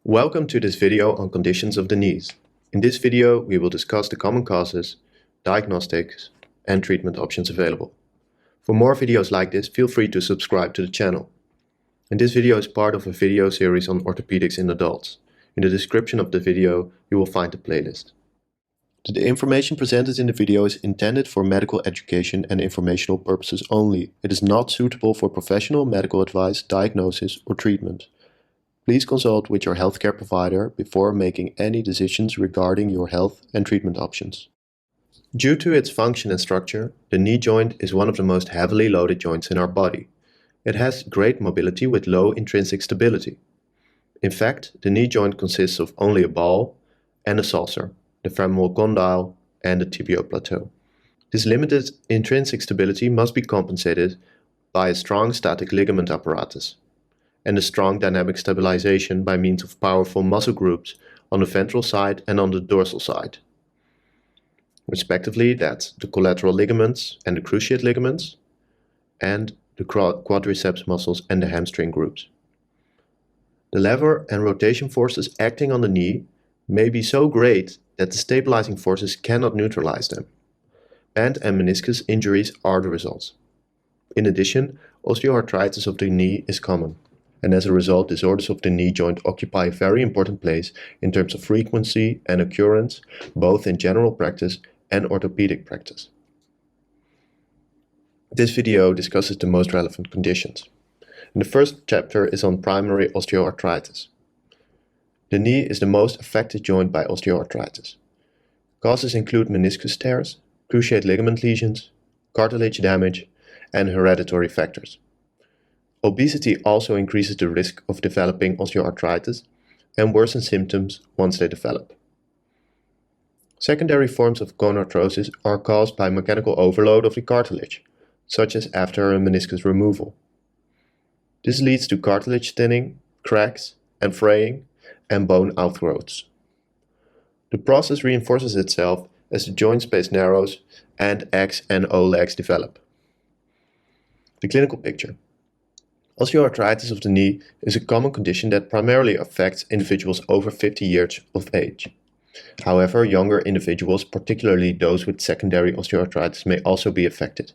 Welcome to this video on conditions of the knees. In this video we will discuss the common causes, diagnostics and treatment options available. For more videos like this, feel free to subscribe to the channel. And this video is part of a video series on orthopedics in adults. In the description of the video you will find the playlist. The information presented in the video is intended for medical education and informational purposes only. It is not suitable for professional medical advice, diagnosis or treatment. Please consult with your healthcare provider before making any decisions regarding your health and treatment options. Due to its function and structure, the knee joint is one of the most heavily loaded joints in our body. It has great mobility with low intrinsic stability. In fact, the knee joint consists of only a ball and a saucer, the femoral condyle and the tibial plateau. This limited intrinsic stability must be compensated by a strong static ligament apparatus and a strong dynamic stabilization by means of powerful muscle groups on the ventral side and on the dorsal side. Respectively, that's the collateral ligaments and the cruciate ligaments, and the quadriceps muscles and the hamstring groups. The lever and rotation forces acting on the knee may be so great that the stabilizing forces cannot neutralize them. Band and meniscus injuries are the results. In addition, osteoarthritis of the knee is common, and as a result, disorders of the knee joint occupy a very important place in terms of frequency and occurrence, both in general practice and orthopedic practice. This video discusses the most relevant conditions. And the first chapter is on primary osteoarthritis. The knee is the most affected joint by osteoarthritis. Causes include meniscus tears, cruciate ligament lesions, cartilage damage, and hereditary factors. Obesity also increases the risk of developing osteoarthritis and worsens symptoms once they develop. Secondary forms of osteonecrosis are caused by mechanical overload of the cartilage, such as after a meniscus removal. This leads to cartilage thinning, cracks and fraying, and bone outgrowths. The process reinforces itself as the joint space narrows and X and O legs develop. The clinical picture. Osteoarthritis of the knee is a common condition that primarily affects individuals over 50 years of age. However, younger individuals, particularly those with secondary osteoarthritis, may also be affected.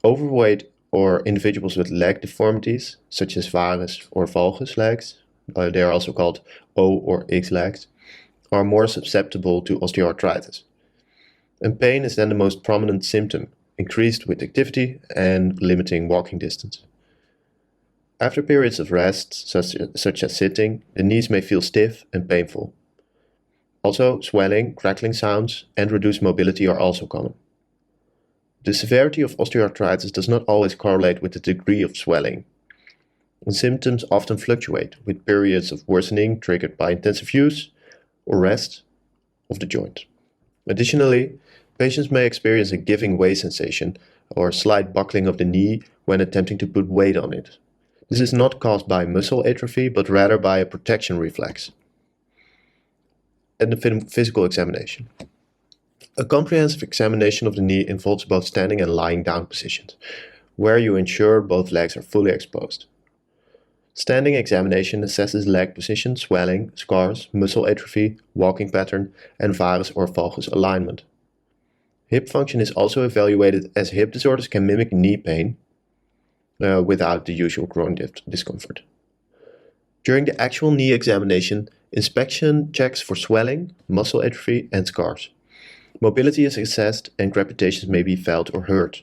Overweight or individuals with leg deformities, such as varus or valgus legs, they are also called O or X legs, are more susceptible to osteoarthritis. And pain is then the most prominent symptom, increased with activity and limiting walking distance. After periods of rest, such as sitting, the knees may feel stiff and painful. Also, swelling, crackling sounds, and reduced mobility are also common. The severity of osteoarthritis does not always correlate with the degree of swelling, and symptoms often fluctuate, with periods of worsening triggered by intensive use or rest of the joint. Additionally, patients may experience a giving way sensation or slight buckling of the knee when attempting to put weight on it. This is not caused by muscle atrophy, but rather by a protection reflex. And the physical examination. A comprehensive examination of the knee involves both standing and lying down positions, where you ensure both legs are fully exposed. Standing examination assesses leg position, swelling, scars, muscle atrophy, walking pattern, and varus or valgus alignment. Hip function is also evaluated, as hip disorders can mimic knee pain without the usual groin discomfort. During the actual knee examination, inspection checks for swelling, muscle atrophy, and scars. Mobility is assessed and crepitations may be felt or heard.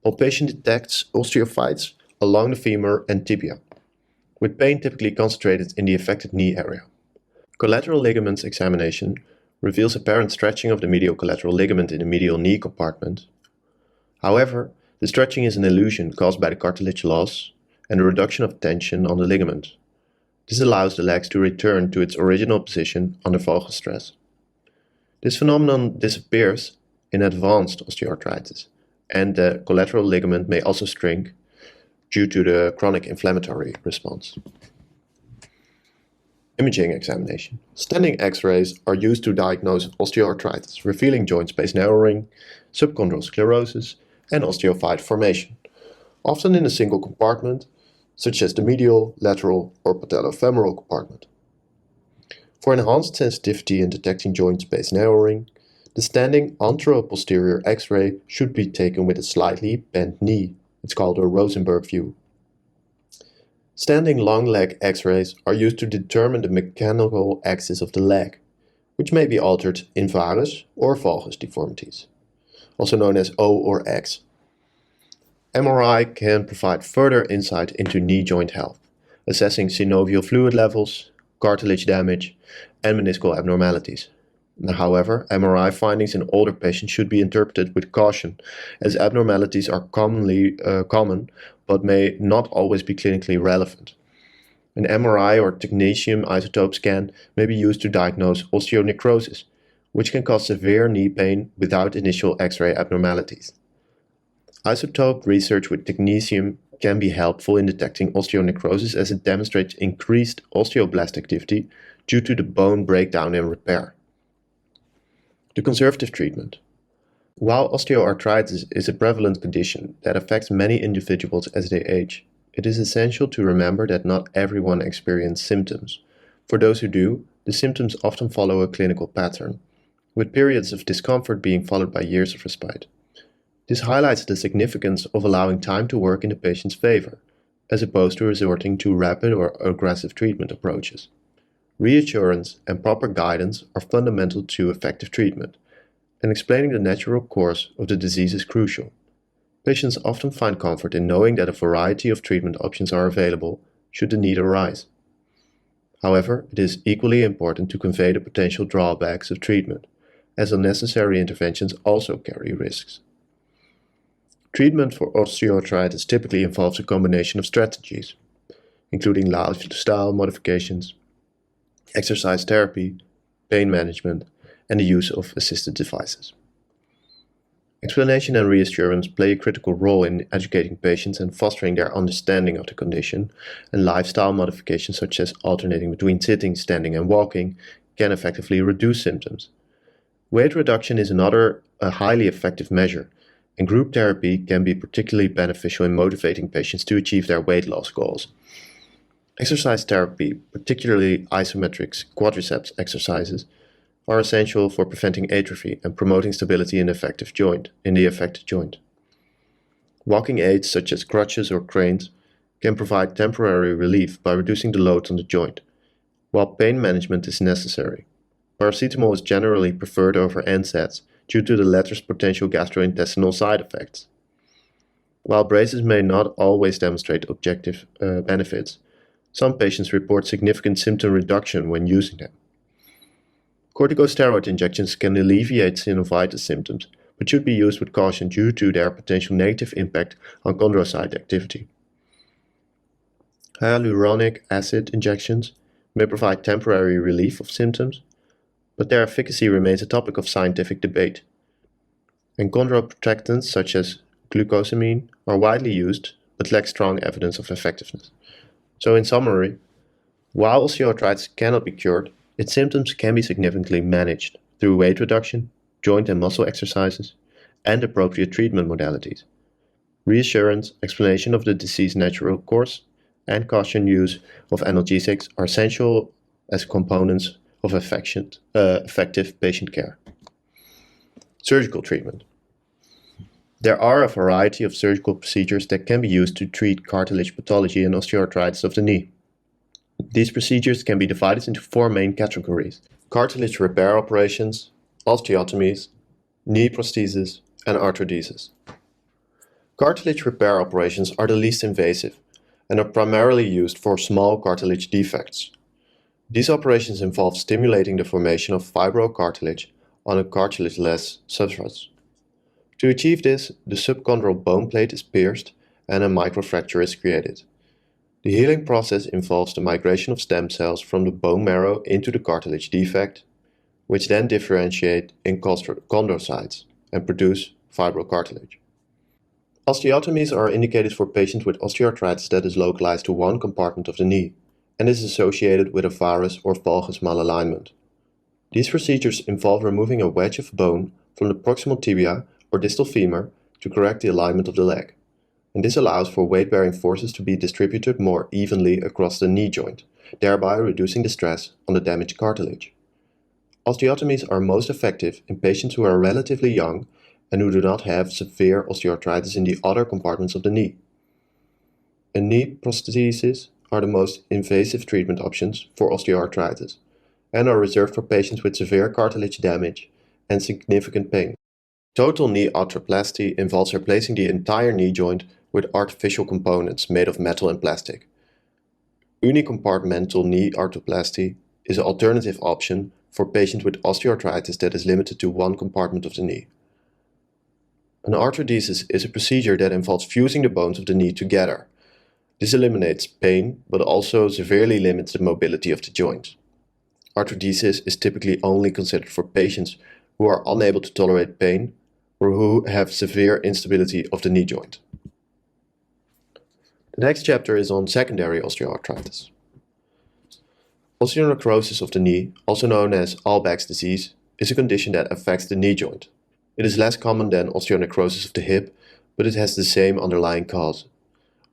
Palpation detects osteophytes along the femur and tibia, with pain typically concentrated in the affected knee area. Collateral ligaments examination reveals apparent stretching of the medial collateral ligament in the medial knee compartment. However, the stretching is an illusion caused by the cartilage loss and the reduction of tension on the ligament. This allows the legs to return to its original position under valgus stress. This phenomenon disappears in advanced osteoarthritis, and the collateral ligament may also shrink due to the chronic inflammatory response. Imaging examination. Standing X-rays are used to diagnose osteoarthritis, revealing joint space narrowing, subchondral sclerosis, and osteophyte formation, often in a single compartment, such as the medial, lateral, or patellofemoral compartment. For enhanced sensitivity in detecting joint space narrowing, the standing anteroposterior X-ray should be taken with a slightly bent knee. It's called a Rosenberg view. Standing long leg X-rays are used to determine the mechanical axis of the leg, which may be altered in varus or valgus deformities, also known as O or X. MRI can provide further insight into knee joint health, assessing synovial fluid levels, cartilage damage, and meniscal abnormalities. However, MRI findings in older patients should be interpreted with caution, as abnormalities are common but may not always be clinically relevant. An MRI or technetium isotope scan may be used to diagnose osteonecrosis, which can cause severe knee pain without initial X-ray abnormalities. Isotope research with technetium can be helpful in detecting osteonecrosis as it demonstrates increased osteoblast activity due to the bone breakdown and repair. The conservative treatment. While osteoarthritis is a prevalent condition that affects many individuals as they age, it is essential to remember that not everyone experiences symptoms. For those who do, the symptoms often follow a clinical pattern, with periods of discomfort being followed by years of respite. This highlights the significance of allowing time to work in the patient's favor, as opposed to resorting to rapid or aggressive treatment approaches. Reassurance and proper guidance are fundamental to effective treatment, and explaining the natural course of the disease is crucial. Patients often find comfort in knowing that a variety of treatment options are available should the need arise. However, it is equally important to convey the potential drawbacks of treatment, as unnecessary interventions also carry risks. Treatment for osteoarthritis typically involves a combination of strategies, including lifestyle modifications, exercise therapy, pain management, and the use of assisted devices. Explanation and reassurance play a critical role in educating patients and fostering their understanding of the condition, and lifestyle modifications such as alternating between sitting, standing, and walking can effectively reduce symptoms. Weight reduction is another highly effective measure, and group therapy can be particularly beneficial in motivating patients to achieve their weight loss goals. Exercise therapy, particularly isometric quadriceps exercises, are essential for preventing atrophy and promoting stability in the affected joint. Walking aids such as crutches or cranes can provide temporary relief by reducing the load on the joint, while pain management is necessary. Paracetamol is generally preferred over NSAIDs due to the latter's potential gastrointestinal side effects. While braces may not always demonstrate objective benefits, some patients report significant symptom reduction when using them. Corticosteroid injections can alleviate synovitis symptoms, but should be used with caution due to their potential negative impact on chondrocyte activity. Hyaluronic acid injections may provide temporary relief of symptoms, but their efficacy remains a topic of scientific debate. And chondroprotectants such as glucosamine are widely used, but lack strong evidence of effectiveness. So in summary, while osteoarthritis cannot be cured, its symptoms can be significantly managed through weight reduction, joint and muscle exercises, and appropriate treatment modalities. Reassurance, explanation of the disease's natural course, and caution use of analgesics are essential as components of effective patient care. Surgical treatment. There are a variety of surgical procedures that can be used to treat cartilage pathology and osteoarthritis of the knee. These procedures can be divided into four main categories: cartilage repair operations, osteotomies, knee prosthesis, and arthrodesis. Cartilage repair operations are the least invasive and are primarily used for small cartilage defects. These operations involve stimulating the formation of fibrocartilage on a cartilageless substrate. To achieve this, the subchondral bone plate is pierced and a microfracture is created. The healing process involves the migration of stem cells from the bone marrow into the cartilage defect, which then differentiate in chondrocytes and produce fibrocartilage. Osteotomies are indicated for patients with osteoarthritis that is localized to one compartment of the knee and is associated with a varus or valgus malalignment. These procedures involve removing a wedge of bone from the proximal tibia or distal femur to correct the alignment of the leg, and this allows for weight-bearing forces to be distributed more evenly across the knee joint, thereby reducing the stress on the damaged cartilage. Osteotomies are most effective in patients who are relatively young and who do not have severe osteoarthritis in the other compartments of the knee. And knee prostheses are the most invasive treatment options for osteoarthritis and are reserved for patients with severe cartilage damage and significant pain. Total knee arthroplasty involves replacing the entire knee joint with artificial components made of metal and plastic. Unicompartmental knee arthroplasty is an alternative option for patients with osteoarthritis that is limited to one compartment of the knee. An arthrodesis is a procedure that involves fusing the bones of the knee together. This eliminates pain, but also severely limits the mobility of the joint. Arthrodesis is typically only considered for patients who are unable to tolerate pain or who have severe instability of the knee joint. The next chapter is on secondary osteoarthritis. Osteonecrosis of the knee, also known as Albach's disease, is a condition that affects the knee joint. It is less common than osteonecrosis of the hip, but it has the same underlying cause.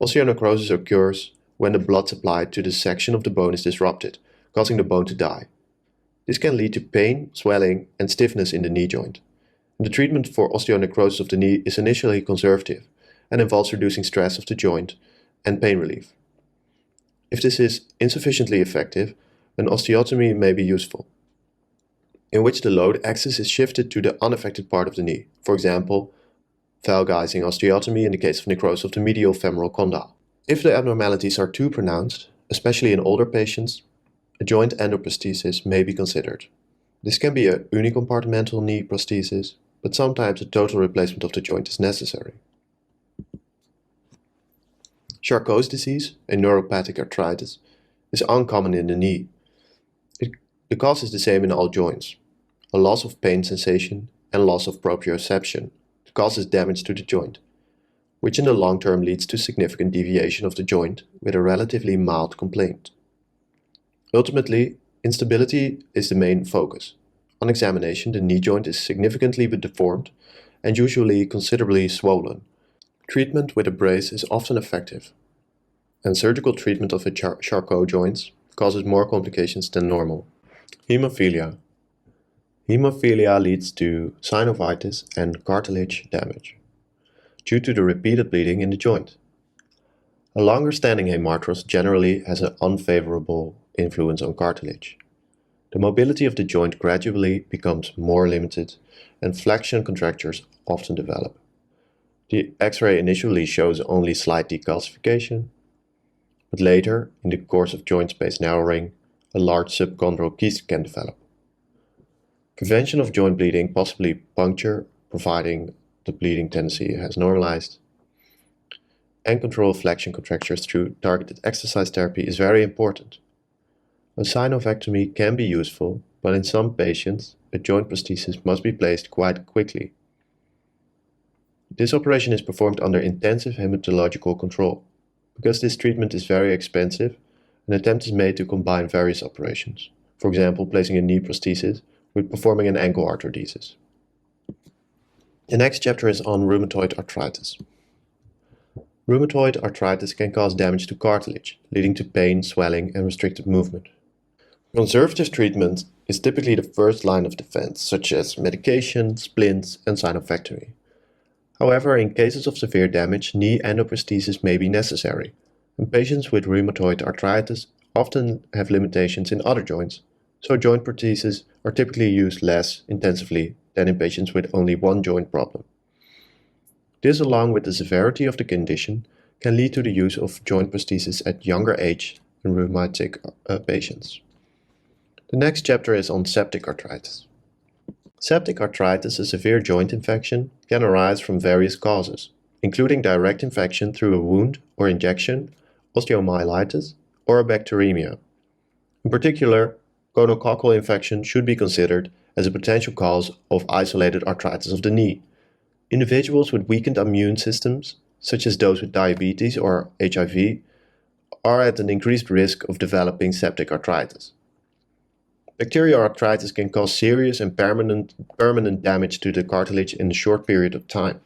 Osteonecrosis occurs when the blood supply to the section of the bone is disrupted, causing the bone to die. This can lead to pain, swelling, and stiffness in the knee joint. The treatment for osteonecrosis of the knee is initially conservative and involves reducing stress of the joint and pain relief. If this is insufficiently effective, an osteotomy may be useful, in which the load axis is shifted to the unaffected part of the knee, for example, valgizing osteotomy in the case of necrosis of the medial femoral condyle. If the abnormalities are too pronounced, especially in older patients, a joint endoprosthesis may be considered. This can be a unicompartmental knee prosthesis, but sometimes a total replacement of the joint is necessary. Charcot's disease, a neuropathic arthritis, is uncommon in the knee. The cause is the same in all joints: a loss of pain sensation and loss of proprioception. The cause is damage to the joint, which in the long term leads to significant deviation of the joint with a relatively mild complaint. Ultimately, instability is the main focus. On examination, the knee joint is significantly deformed and usually considerably swollen. Treatment with a brace is often effective, and surgical treatment of the Charcot joints causes more complications than normal. Hemophilia. Hemophilia leads to synovitis and cartilage damage due to the repeated bleeding in the joint. A longer-standing hamartros generally has an unfavorable influence on cartilage. The mobility of the joint gradually becomes more limited and flexion contractures often develop. The X-ray initially shows only slight decalcification, but later, in the course of joint space narrowing, a large subchondral kyst can develop. Prevention of joint bleeding, possibly puncture, providing the bleeding tendency has normalized, and control of flexion contractures through targeted exercise therapy is very important. A synovectomy can be useful, but in some patients, a joint prosthesis must be placed quite quickly. This operation is performed under intensive hematological control. Because this treatment is very expensive, an attempt is made to combine various operations, for example, placing a knee prosthesis with performing an ankle arthrodesis. The next chapter is on rheumatoid arthritis. Rheumatoid arthritis can cause damage to cartilage, leading to pain, swelling, and restricted movement. Conservative treatment is typically the first line of defense, such as medication, splints, and synovectomy. However, in cases of severe damage, knee endoprosthesis may be necessary, and patients with rheumatoid arthritis often have limitations in other joints, so joint prostheses are typically used less intensively than in patients with only one joint problem. This, along with the severity of the condition, can lead to the use of joint prosthesis at younger age in rheumatic patients. The next chapter is on septic arthritis. Septic arthritis, a severe joint infection, can arise from various causes, including direct infection through a wound or injection, osteomyelitis, or a bacteremia. In particular, gonococcal infection should be considered as a potential cause of isolated arthritis of the knee. Individuals with weakened immune systems, such as those with diabetes or HIV, are at an increased risk of developing septic arthritis. Bacterial arthritis can cause serious and permanent damage to the cartilage in a short period of time.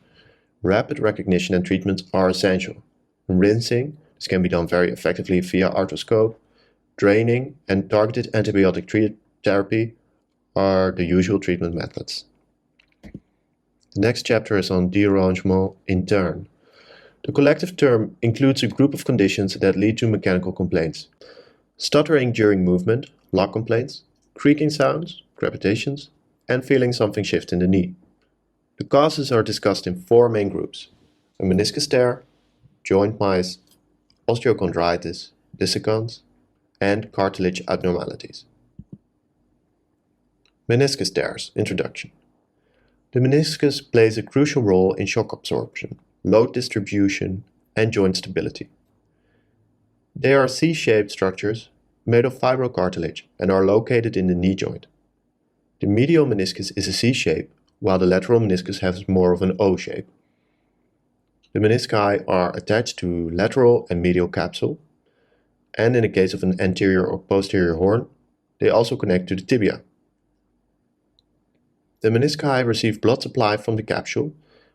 Rapid recognition and treatments are essential. Rinsing, this can be done very effectively via arthroscope, draining, and targeted antibiotic therapy are the usual treatment methods. The next chapter is on dérangement interne. The collective term includes a group of conditions that lead to mechanical complaints. Stuttering during movement, lock complaints, creaking sounds, crepitations, and feeling something shift in the knee. The causes are discussed in 4 main groups: a meniscus tear, joint mice, osteochondritis, dissecans, and cartilage abnormalities. Meniscus tears. Introduction. The meniscus plays a crucial role in shock absorption, load distribution, and joint stability. They are C-shaped structures made of fibrocartilage and are located in the knee joint. The medial meniscus is a C shape, while the lateral meniscus has more of an O shape. The menisci are attached to lateral and medial capsule, and in the case of an anterior or posterior horn, they also connect to the tibia. The menisci receive blood supply from the capsule,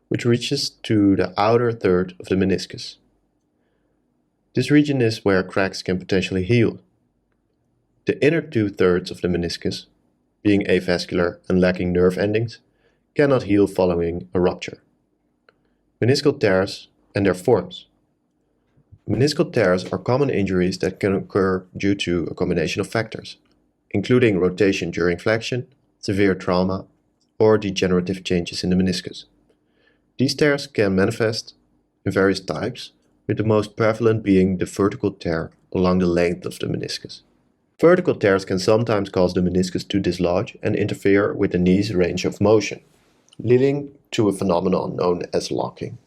which reaches to the outer third of the meniscus. This region is where cracks can potentially heal. The inner 2/3 of the meniscus, being avascular and lacking nerve endings, cannot heal following a rupture. Meniscal tears and their forms. Meniscal tears are common injuries that can occur due to a combination of factors, including rotation during flexion, severe trauma, or degenerative changes in the meniscus. These tears can manifest in various types, with the most prevalent being the vertical tear along the length of the meniscus. Vertical tears can sometimes cause the meniscus to dislodge and interfere with the knee's range of motion, leading to a phenomenon known as locking.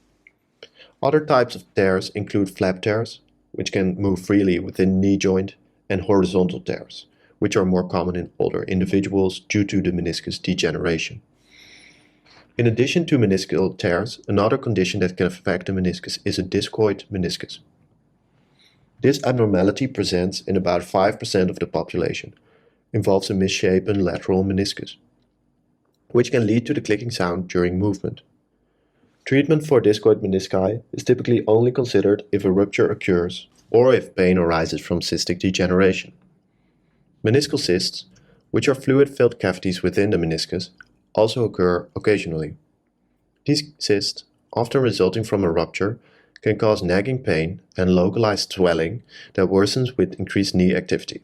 Other types of tears include flap tears, which can move freely within the knee joint, and horizontal tears, which are more common in older individuals due to the meniscus degeneration. In addition to meniscal tears, another condition that can affect the meniscus is a discoid meniscus. This abnormality presents in about 5% of the population, involves a misshapen lateral meniscus, which can lead to the clicking sound during movement. Treatment for discoid menisci is typically only considered if a rupture occurs or if pain arises from cystic degeneration. Meniscal cysts, which are fluid-filled cavities within the meniscus, also occur occasionally. These cysts, often resulting from a rupture, can cause nagging pain and localized swelling that worsens with increased knee activity.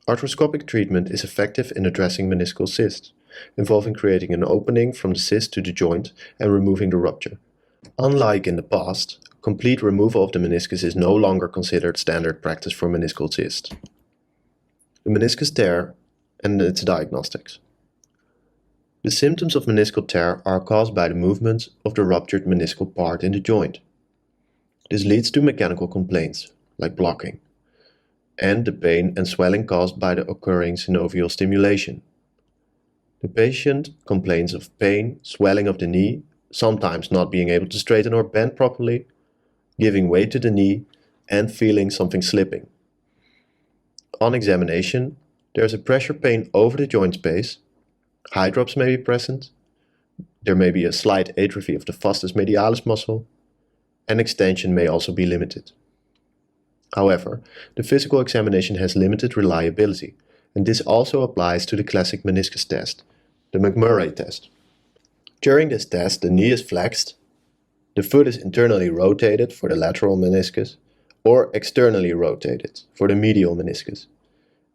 Arthroscopic treatment is effective in addressing meniscal cysts, involving creating an opening from the cyst to the joint and removing the rupture. Unlike in the past, complete removal of the meniscus is no longer considered standard practice for meniscal cysts. The meniscus tear and its diagnostics. The symptoms of meniscal tear are caused by the movement of the ruptured meniscal part in the joint. This leads to mechanical complaints, like blocking, and the pain and swelling caused by the occurring synovial stimulation. The patient complains of pain, swelling of the knee, sometimes not being able to straighten or bend properly, giving weight to the knee, and feeling something slipping. On examination, there is a pressure pain over the joint space, hydrops may be present, there may be a slight atrophy of the vastus medialis muscle, and extension may also be limited. However, the physical examination has limited reliability, and this also applies to the classic meniscus test, the McMurray test. During this test, the knee is flexed, the foot is internally rotated for the lateral meniscus, or externally rotated for the medial meniscus,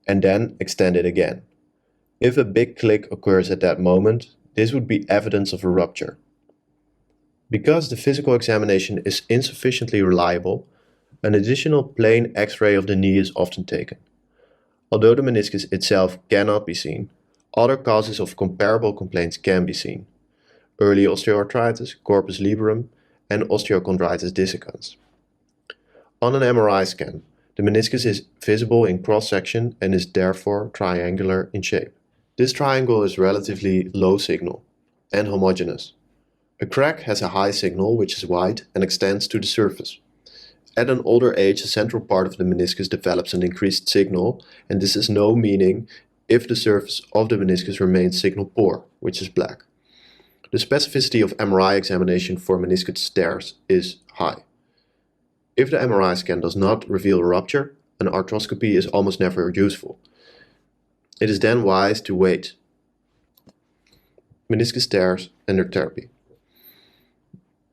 and then extended again. If a big click occurs at that moment, this would be evidence of a rupture. Because the physical examination is insufficiently reliable, an additional plain X-ray of the knee is often taken. Although the meniscus itself cannot be seen, other causes of comparable complaints can be seen: early osteoarthritis, corpus liberum, and osteochondritis dissecans. On an MRI scan, the meniscus is visible in cross-section and is therefore triangular in shape. This triangle is relatively low signal and homogeneous. A crack has a high signal which is wide and extends to the surface. At an older age, the central part of the meniscus develops an increased signal, and this has no meaning if the surface of the meniscus remains signal poor, which is black. The specificity of MRI examination for meniscus tears is high. If the MRI scan does not reveal a rupture, an arthroscopy is almost never useful. It is then wise to wait. Meniscus tears and their therapy.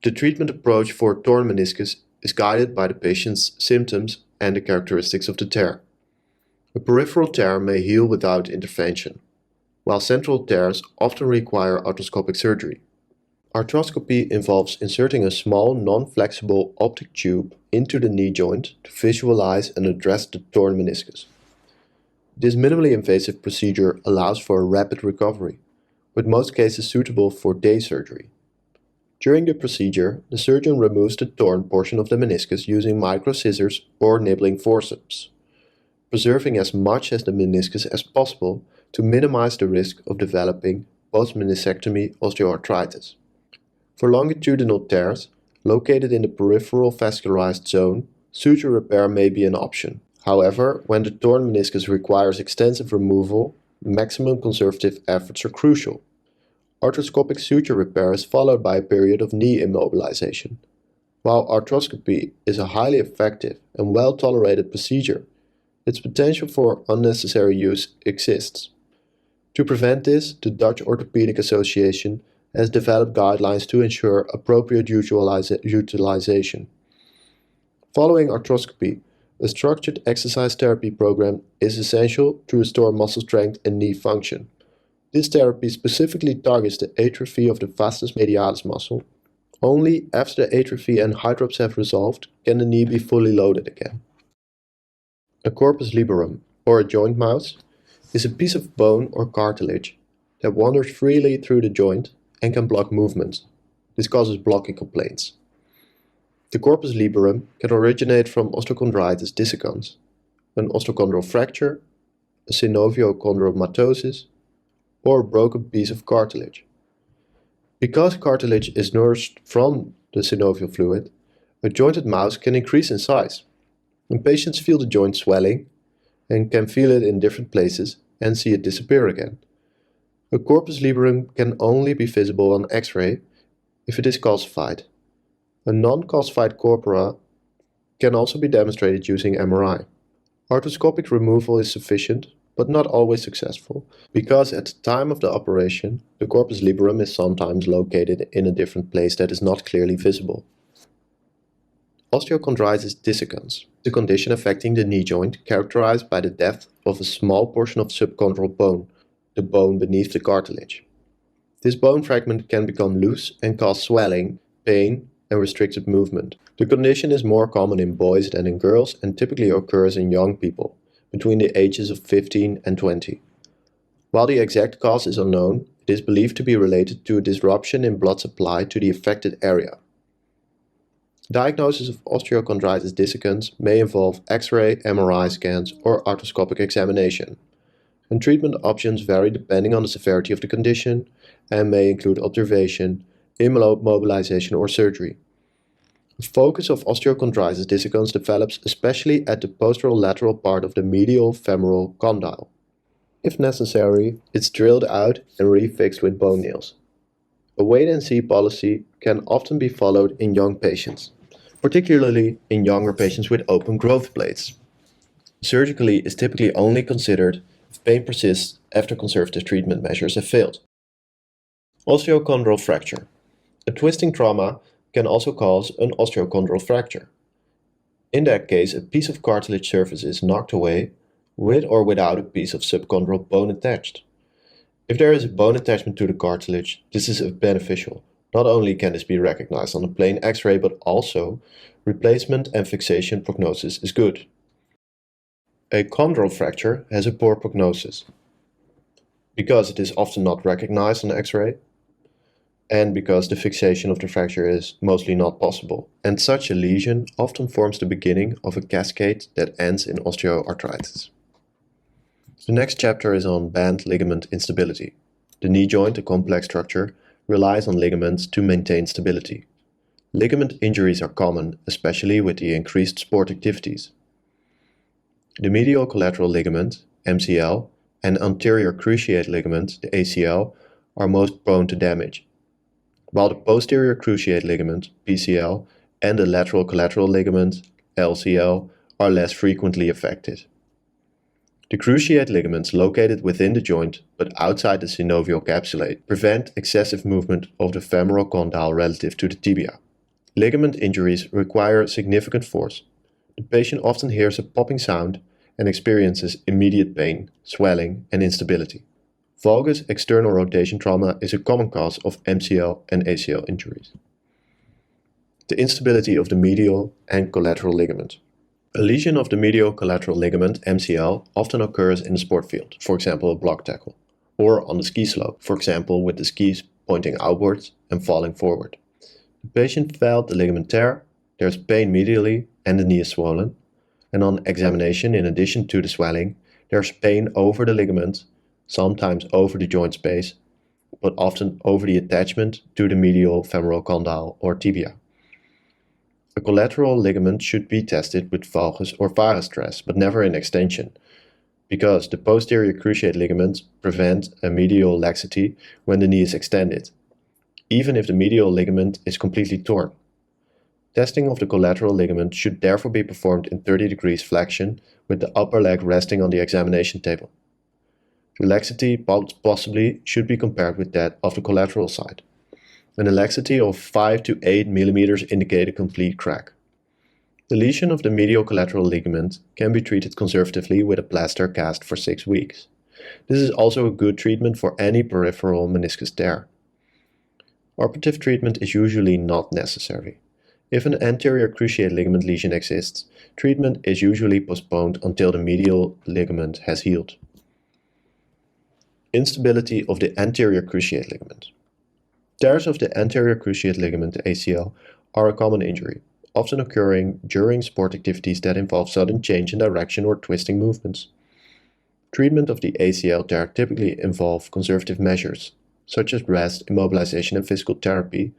The treatment approach for torn meniscus is guided by the patient's symptoms and the characteristics of the tear. A peripheral tear may heal without intervention, while central tears often require arthroscopic surgery. Arthroscopy involves inserting a small, non-flexible optic tube into the knee joint to visualize and address the torn meniscus. This minimally invasive procedure allows for a rapid recovery, with most cases suitable for day surgery. During the procedure, the surgeon removes the torn portion of the meniscus using micro scissors or nibbling forceps, preserving as much of the meniscus as possible to minimize the risk of developing post-meniscectomy osteoarthritis. For longitudinal tears, located in the peripheral vascularized zone, suture repair may be an option. However, when the torn meniscus requires extensive removal, maximum conservative efforts are crucial. Arthroscopic suture repair is followed by a period of knee immobilization. While arthroscopy is a highly effective and well-tolerated procedure, its potential for unnecessary use exists. To prevent this, the Dutch Orthopedic Association has developed guidelines to ensure appropriate utilization. Following arthroscopy, a structured exercise therapy program is essential to restore muscle strength and knee function. This therapy specifically targets the atrophy of the vastus medialis muscle. Only after the atrophy and hydrops have resolved can the knee be fully loaded again. A corpus liberum, or a joint mouse, is a piece of bone or cartilage that wanders freely through the joint and can block movement. This causes blocking complaints. The corpus liberum can originate from osteochondritis dissecans, an osteochondral fracture, a synoviochondromatosis, or a broken piece of cartilage. Because cartilage is nourished from the synovial fluid, a jointed mouse can increase in size, and patients feel the joint swelling and can feel it in different places and see it disappear again. A corpus liberum can only be visible on X-ray if it is calcified. A non-calcified corpora can also be demonstrated using MRI. Arthroscopic removal is sufficient, but not always successful, because at the time of the operation, the corpus liberum is sometimes located in a different place that is not clearly visible. Osteochondritis dissecans, the condition affecting the knee joint characterized by the death of a small portion of subchondral bone, the bone beneath the cartilage. This bone fragment can become loose and cause swelling, pain, and restricted movement. The condition is more common in boys than in girls and typically occurs in young people, between the ages of 15 and 20. While the exact cause is unknown, it is believed to be related to a disruption in blood supply to the affected area. Diagnosis of osteochondritis dissecans may involve X-ray, MRI scans, or arthroscopic examination, and treatment options vary depending on the severity of the condition and may include observation, immobilization, or surgery. The focus of osteochondritis dissecans develops especially at the posterolateral part of the medial femoral condyle. If necessary, it's drilled out and refixed with bone nails. A wait-and-see policy can often be followed in young patients, particularly in younger patients with open growth plates. Surgery is typically only considered if pain persists after conservative treatment measures have failed. Osteochondral fracture. A twisting trauma can also cause an osteochondral fracture. In that case, a piece of cartilage surface is knocked away, with or without a piece of subchondral bone attached. If there is a bone attachment to the cartilage, this is beneficial. Not only can this be recognized on a plain X-ray, but also replacement and fixation prognosis is good. A chondral fracture has a poor prognosis, because it is often not recognized on X-ray, and because the fixation of the fracture is mostly not possible, and such a lesion often forms the beginning of a cascade that ends in osteoarthritis. The next chapter is on band ligament instability. The knee joint, a complex structure, relies on ligaments to maintain stability. Ligament injuries are common, especially with the increased sport activities. The medial collateral ligament, MCL, and anterior cruciate ligament, the ACL, are most prone to damage, while the posterior cruciate ligament, PCL, and the lateral collateral ligament, LCL, are less frequently affected. The cruciate ligaments located within the joint but outside the synovial capsulate prevent excessive movement of the femoral condyle relative to the tibia. Ligament injuries require significant force. The patient often hears a popping sound and experiences immediate pain, swelling, and instability. Valgus external rotation trauma is a common cause of MCL and ACL injuries. The instability of the medial and collateral ligament. A lesion of the medial collateral ligament, MCL, often occurs in the sport field, for example a block tackle, or on the ski slope, for example with the skis pointing outwards and falling forward. The patient felt the ligament tear, there's pain medially and the knee is swollen, and on examination, in addition to the swelling, there's pain over the ligament, sometimes over the joint space, but often over the attachment to the medial femoral condyle or tibia. A collateral ligament should be tested with valgus or varus stress, but never in extension, because the posterior cruciate ligaments prevent a medial laxity when the knee is extended, even if the medial ligament is completely torn. Testing of the collateral ligament should therefore be performed in 30 degrees flexion with the upper leg resting on the examination table. The laxity possibly should be compared with that of the collateral side. An laxity of 5 to 8 mm indicate a complete crack. The lesion of the medial collateral ligament can be treated conservatively with a plaster cast for 6 weeks. This is also a good treatment for any peripheral meniscus tear. Operative treatment is usually not necessary. If an anterior cruciate ligament lesion exists, treatment is usually postponed until the medial ligament has healed. Instability of the anterior cruciate ligament. Tears of the anterior cruciate ligament, ACL, are a common injury, often occurring during sport activities that involve sudden change in direction or twisting movements. Treatment of the ACL tear typically involve conservative measures, such as rest, immobilization, and physical therapy,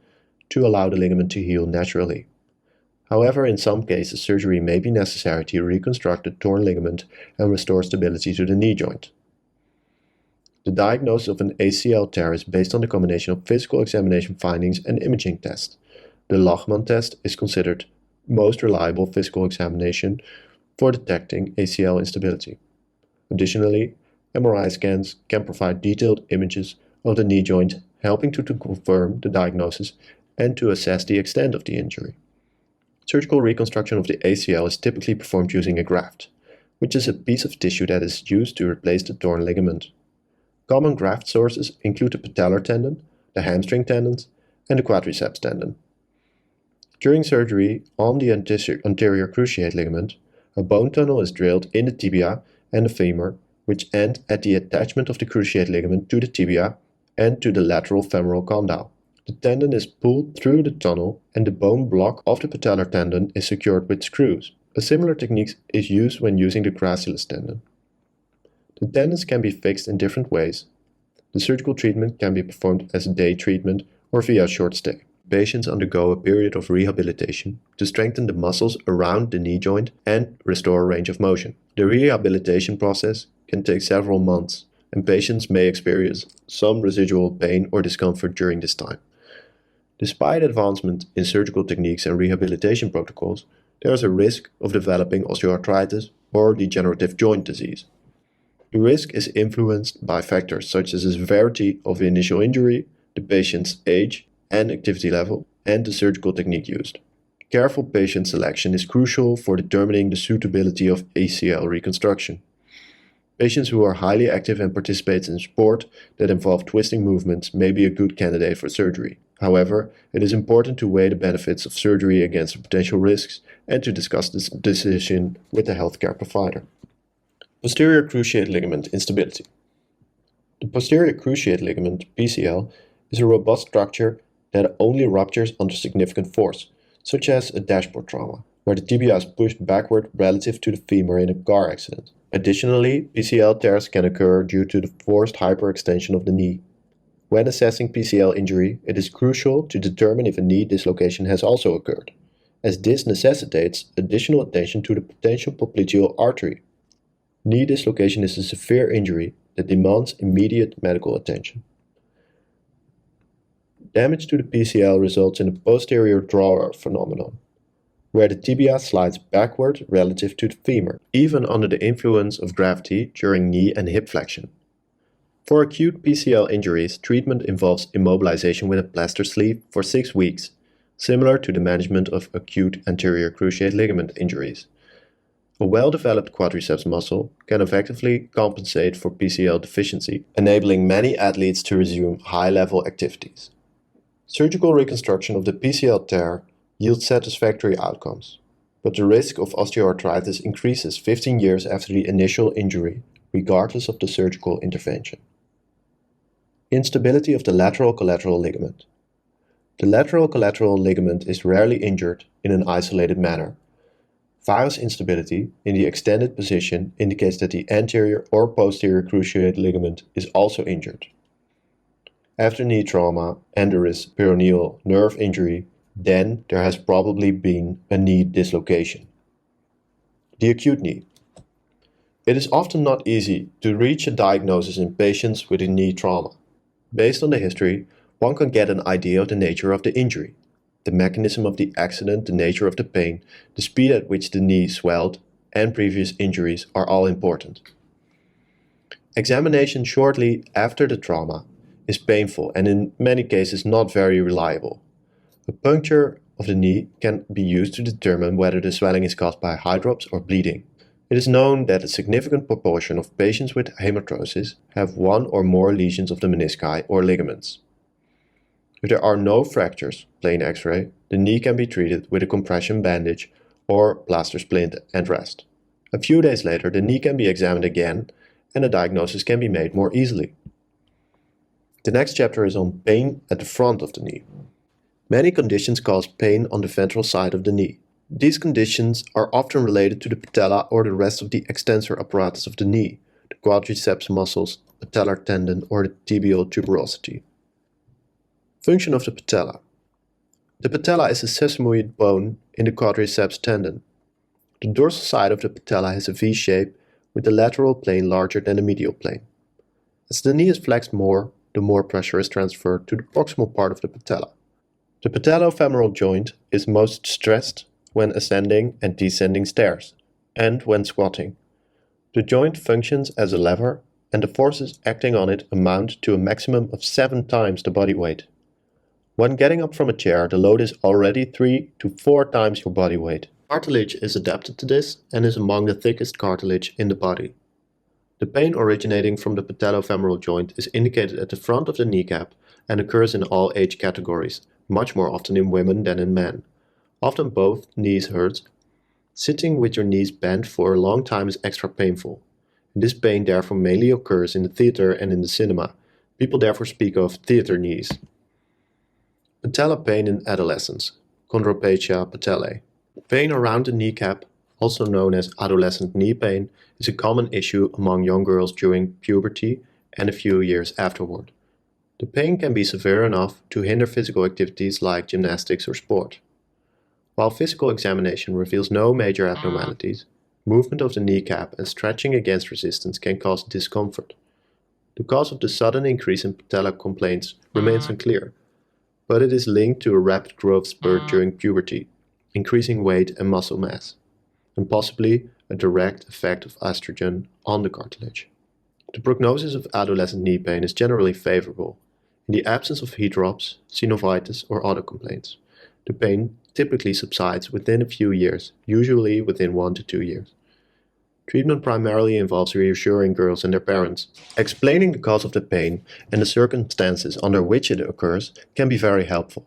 to allow the ligament to heal naturally. However, in some cases, surgery may be necessary to reconstruct the torn ligament and restore stability to the knee joint. The diagnosis of an ACL tear is based on the combination of physical examination findings and imaging tests. The Lachman test is considered most reliable physical examination for detecting ACL instability. Additionally, MRI scans can provide detailed images of the knee joint, helping to confirm the diagnosis and to assess the extent of the injury. Surgical reconstruction of the ACL is typically performed using a graft, which is a piece of tissue that is used to replace the torn ligament. Common graft sources include the patellar tendon, the hamstring tendons, and the quadriceps tendon. During surgery on the anterior cruciate ligament, a bone tunnel is drilled in the tibia and the femur, which end at the attachment of the cruciate ligament to the tibia and to the lateral femoral condyle. The tendon is pulled through the tunnel and the bone block of the patellar tendon is secured with screws. A similar technique is used when using the gracilis tendon. The tendons can be fixed in different ways. The surgical treatment can be performed as a day treatment or via a short stay. Patients undergo a period of rehabilitation to strengthen the muscles around the knee joint and restore range of motion. The rehabilitation process can take several months, and patients may experience some residual pain or discomfort during this time. Despite advancement in surgical techniques and rehabilitation protocols, there is a risk of developing osteoarthritis or degenerative joint disease. The risk is influenced by factors such as the severity of the initial injury, the patient's age and activity level, and the surgical technique used. Careful patient selection is crucial for determining the suitability of ACL reconstruction. Patients who are highly active and participate in sport that involve twisting movements may be a good candidate for surgery. However, it is important to weigh the benefits of surgery against the potential risks and to discuss this decision with the healthcare provider. Posterior cruciate ligament instability. The posterior cruciate ligament, PCL, is a robust structure that only ruptures under significant force, such as a dashboard trauma, where the tibia is pushed backward relative to the femur in a car accident. Additionally, PCL tears can occur due to the forced hyperextension of the knee. When assessing PCL injury, it is crucial to determine if a knee dislocation has also occurred, as this necessitates additional attention to the potential popliteal artery. Knee dislocation is a severe injury that demands immediate medical attention. Damage to the PCL results in a posterior drawer phenomenon. where the tibia slides backward relative to the femur, even under the influence of gravity during knee and hip flexion. For acute PCL injuries, treatment involves immobilization with a plaster sleeve for 6 weeks, similar to the management of acute anterior cruciate ligament injuries. A well-developed quadriceps muscle can effectively compensate for PCL deficiency, enabling many athletes to resume high-level activities. Surgical reconstruction of the PCL tear yields satisfactory outcomes, but the risk of osteoarthritis increases 15 years after the initial injury, regardless of the surgical intervention. Instability of the lateral collateral ligament. The lateral collateral ligament is rarely injured in an isolated manner. Varus instability in the extended position indicates that the anterior or posterior cruciate ligament is also injured. After knee trauma and there is peroneal nerve injury, then there has probably been a knee dislocation. The acute knee. It is often not easy to reach a diagnosis in patients with a knee trauma. Based on the history, one can get an idea of the nature of the injury, the mechanism of the accident, the nature of the pain, the speed at which the knee swelled, and previous injuries are all important. Examination shortly after the trauma is painful and in many cases not very reliable. A puncture of the knee can be used to determine whether the swelling is caused by hydrops or bleeding. It is known that a significant proportion of patients with hemarthrosis have one or more lesions of the menisci or ligaments. If there are no fractures, plain X-ray, the knee can be treated with a compression bandage or plaster splint and rest. A few days later, the knee can be examined again and a diagnosis can be made more easily. The next chapter is on pain at the front of the knee. Many conditions cause pain on the ventral side of the knee. These conditions are often related to the patella or the rest of the extensor apparatus of the knee, the quadriceps muscles, patellar tendon, or the tibial tuberosity. Function of the patella. The patella is a sesamoid bone in the quadriceps tendon. The dorsal side of the patella has a V shape with the lateral plane larger than the medial plane. As the knee is flexed more, the more pressure is transferred to the proximal part of the patella. The patellofemoral joint is most stressed when ascending and descending stairs, and when squatting. The joint functions as a lever, and the forces acting on it amount to a maximum of 7 times the body weight. When getting up from a chair, the load is already 3 to 4 times your body weight. Cartilage is adapted to this and is among the thickest cartilage in the body. The pain originating from the patellofemoral joint is indicated at the front of the kneecap and occurs in all age categories, much more often in women than in men. Often both knees hurt. Sitting with your knees bent for a long time is extra painful. This pain therefore mainly occurs in the theater and in the cinema. People therefore speak of theater knees. Patella pain in adolescence, chondropathia patellae. Pain around the kneecap, also known as adolescent knee pain, is a common issue among young girls during puberty and a few years afterward. The pain can be severe enough to hinder physical activities like gymnastics or sport. While physical examination reveals no major abnormalities, movement of the kneecap and stretching against resistance can cause discomfort. The cause of the sudden increase in patella complaints remains unclear, but it is linked to a rapid growth spurt during puberty, increasing weight and muscle mass, and possibly a direct effect of estrogen on the cartilage. The prognosis of adolescent knee pain is generally favorable, in the absence of heat drops, synovitis, or other complaints. The pain typically subsides within a few years, usually within 1 to 2 years. Treatment primarily involves reassuring girls and their parents. Explaining the cause of the pain and the circumstances under which it occurs can be very helpful.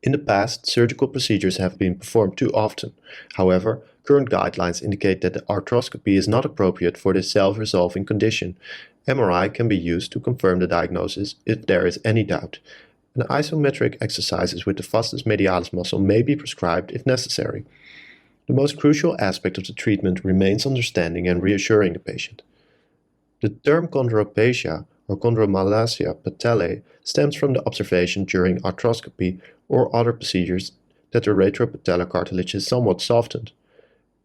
In the past, surgical procedures have been performed too often. However, current guidelines indicate that the arthroscopy is not appropriate for this self-resolving condition. MRI can be used to confirm the diagnosis if there is any doubt, and isometric exercises with the vastus medialis muscle may be prescribed if necessary. The most crucial aspect of the treatment remains understanding and reassuring the patient. The term chondropathia or chondromalacia patellae stems from the observation during arthroscopy or other procedures that the retropatellar cartilage is somewhat softened.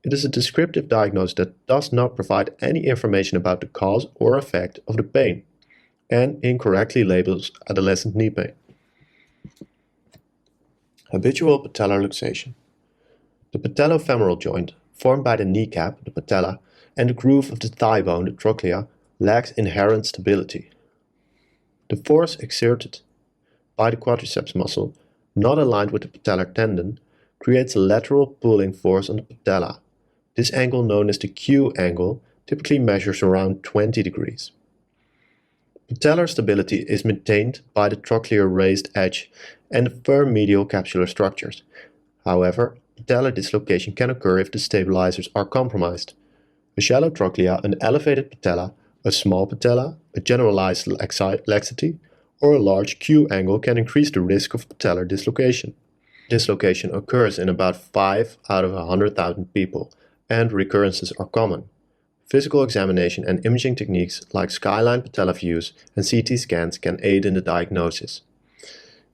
It is a descriptive diagnosis that does not provide any information about the cause or effect of the pain, and incorrectly labels adolescent knee pain. Habitual patellar luxation. The patellofemoral joint, formed by the kneecap, the patella, and the groove of the thigh bone, the trochlea, lacks inherent stability. The force exerted by the quadriceps muscle, not aligned with the patellar tendon, creates a lateral pulling force on the patella. This angle, known as the Q angle, typically measures around 20 degrees. Patellar stability is maintained by the trochlear raised edge and the firm medial capsular structures. However, patellar dislocation can occur if the stabilizers are compromised. A shallow trochlea, an elevated patella, a small patella, a generalized laxity, or a large Q angle can increase the risk of patellar dislocation. Dislocation occurs in about 5 out of 100,000 people, and recurrences are common. Physical examination and imaging techniques like skyline patella views and CT scans can aid in the diagnosis.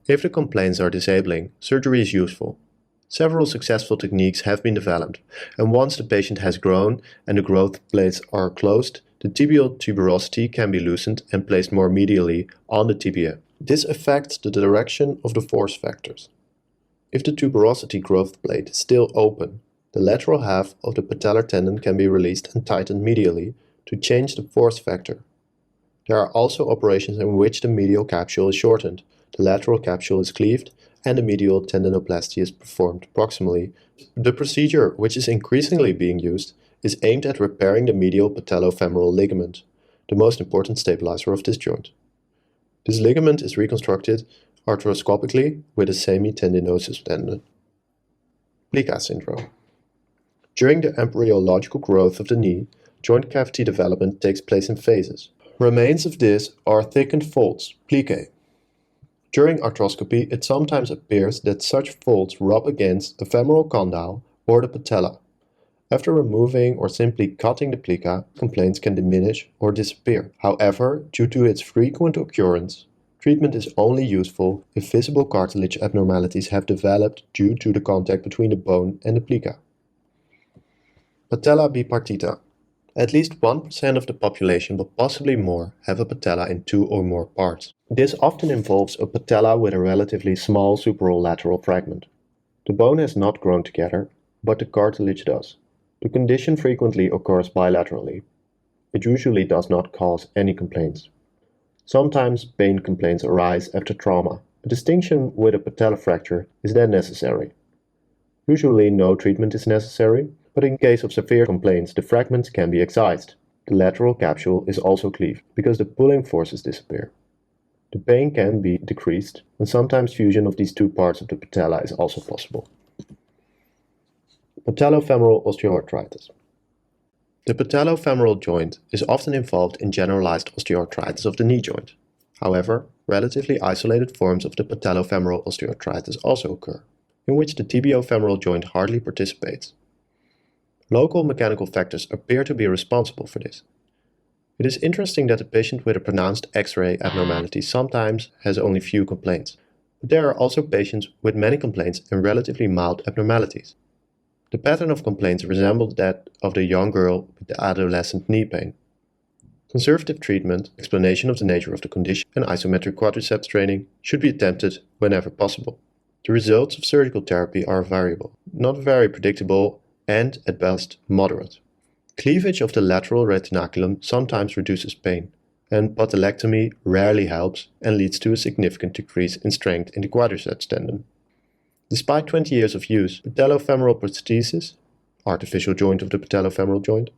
If the complaints are disabling, surgery is useful. Several successful techniques have been developed, and once the patient has grown and the growth plates are closed, the tibial tuberosity can be loosened and placed more medially on the tibia. This affects the direction of the force vectors. If the tuberosity growth plate is still open, the lateral half of the patellar tendon can be released and tightened medially to change the force vector. There are also operations in which the medial capsule is shortened, the lateral capsule is cleaved, and the medial tendinoplasty is performed proximally. The procedure, which is increasingly being used, is aimed at repairing the medial patellofemoral ligament, the most important stabilizer of this joint. This ligament is reconstructed arthroscopically with a semitendinosus tendon. Plica syndrome. During the embryological growth of the knee, joint cavity development takes place in phases. Remains of this are thickened folds, plicae. During arthroscopy, it sometimes appears that such folds rub against a femoral condyle or the patella. After removing or simply cutting the plica, complaints can diminish or disappear. However, due to its frequent occurrence, treatment is only useful if visible cartilage abnormalities have developed due to the contact between the bone and the plica. Patella bipartita. At least 1% of the population, but possibly more, have a patella in 2 or more parts. This often involves a patella with a relatively small superolateral fragment. The bone has not grown together, but the cartilage does. The condition frequently occurs bilaterally. It usually does not cause any complaints. Sometimes pain complaints arise after trauma. A distinction with a patella fracture is then necessary. Usually no treatment is necessary, but in case of severe complaints, the fragments can be excised. The lateral capsule is also cleaved, because the pulling forces disappear. The pain can be decreased, and sometimes fusion of these two parts of the patella is also possible. Patellofemoral osteoarthritis. The patellofemoral joint is often involved in generalized osteoarthritis of the knee joint. However, relatively isolated forms of the patellofemoral osteoarthritis also occur, in which the tibiofemoral joint hardly participates. Local mechanical factors appear to be responsible for this. It is interesting that a patient with a pronounced X-ray abnormality sometimes has only few complaints, but there are also patients with many complaints and relatively mild abnormalities. The pattern of complaints resembles that of the young girl with the adolescent knee pain. Conservative treatment, explanation of the nature of the condition, and isometric quadriceps training should be attempted whenever possible. The results of surgical therapy are variable, not very predictable, and, at best, moderate. Cleavage of the lateral retinaculum sometimes reduces pain, and patelectomy rarely helps and leads to a significant decrease in strength in the quadriceps tendon. Despite 20 years of use, patellofemoral prostheses, artificial joint of the patellofemoral joint,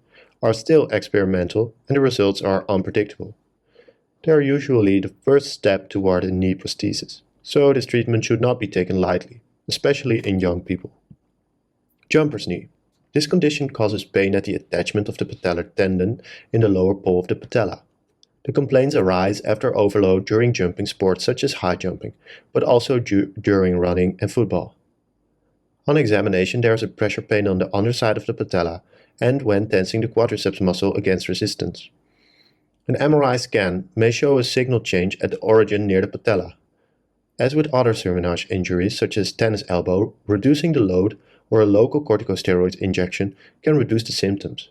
are still experimental and the results are unpredictable. They are usually the first step toward a knee prosthesis, so this treatment should not be taken lightly, especially in young people. Jumper's knee. This condition causes pain at the attachment of the patellar tendon in the lower pole of the patella. The complaints arise after overload during jumping sports such as high jumping, but also during running and football. On examination, there is a pressure pain on the underside of the patella and when tensing the quadriceps muscle against resistance. An MRI scan may show a signal change at the origin near the patella. As with other Cerminage injuries such as tennis elbow, reducing the load or a local corticosteroid injection can reduce the symptoms.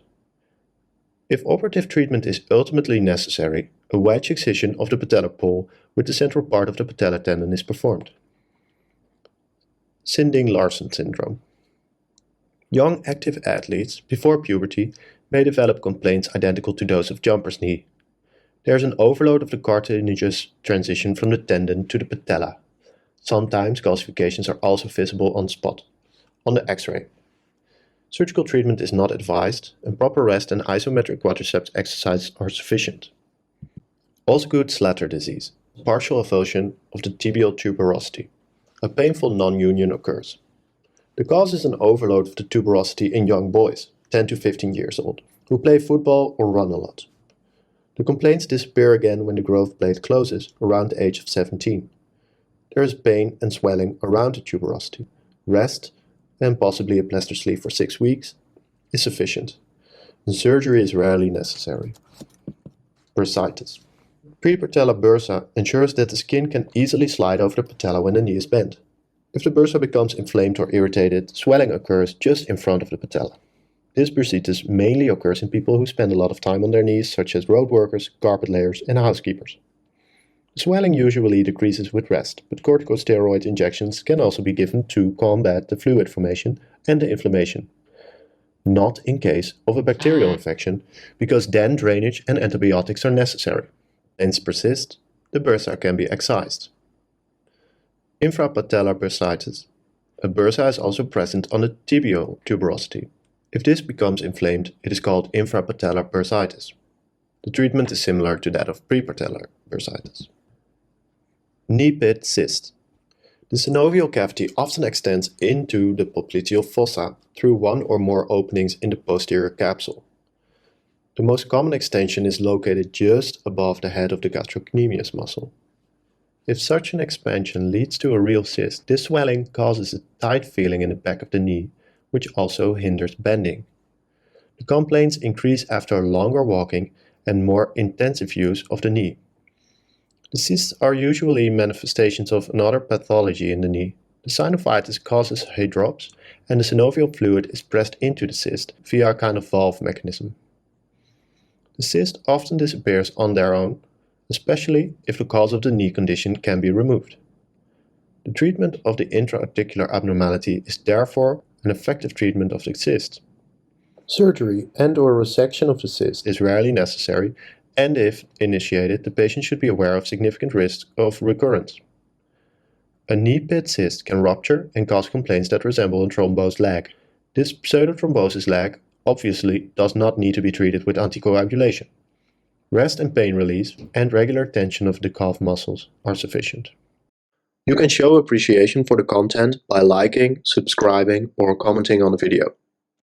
If operative treatment is ultimately necessary, a wedge excision of the patellar pole with the central part of the patellar tendon is performed. Sinding-Larsen syndrome. Young active athletes before puberty may develop complaints identical to those of jumper's knee. There is an overload of the cartilaginous transition from the tendon to the patella. Sometimes calcifications are also visible on spot on the X-ray. Surgical treatment is not advised, and proper rest and isometric quadriceps exercises are sufficient. Osgood Schlatter disease, partial avulsion of the tibial tuberosity. A painful non-union occurs. The cause is an overload of the tuberosity in young boys, 10 to 15 years old, who play football or run a lot. The complaints disappear again when the growth plate closes around the age of 17. There is pain and swelling around the tuberosity. Rest, and possibly a plaster sleeve for 6 weeks, is sufficient, and surgery is rarely necessary. Bursitis. Prepatellar bursa ensures that the skin can easily slide over the patella when the knee is bent. If the bursa becomes inflamed or irritated, swelling occurs just in front of the patella. This bursitis mainly occurs in people who spend a lot of time on their knees, such as road workers, carpet layers, and housekeepers. The swelling usually decreases with rest, but corticosteroid injections can also be given to combat the fluid formation and the inflammation. Not in case of a bacterial infection, because then drainage and antibiotics are necessary. Pains persist, the bursa can be excised. Infrapatellar bursitis. A bursa is also present on the tibial tuberosity. If this becomes inflamed, it is called infrapatellar bursitis. The treatment is similar to that of prepatellar bursitis. Knee pit cyst. The synovial cavity often extends into the popliteal fossa through one or more openings in the posterior capsule. The most common extension is located just above the head of the gastrocnemius muscle. If such an expansion leads to a real cyst, this swelling causes a tight feeling in the back of the knee, which also hinders bending. The complaints increase after longer walking and more intensive use of the knee. The cysts are usually manifestations of another pathology in the knee. The synovitis causes hydrops, and the synovial fluid is pressed into the cyst via a kind of valve mechanism. The cyst often disappears on their own, especially if the cause of the knee condition can be removed. The treatment of the intra-articular abnormality is therefore an effective treatment of the cyst. Surgery and/or resection of the cyst is rarely necessary, and if initiated, the patient should be aware of significant risk of recurrence. A knee pit cyst can rupture and cause complaints that resemble a thrombosed leg. This pseudothrombosis leg obviously does not need to be treated with anticoagulation. Rest and pain release and regular tension of the calf muscles are sufficient. You can show appreciation for the content by liking, subscribing, or commenting on the video.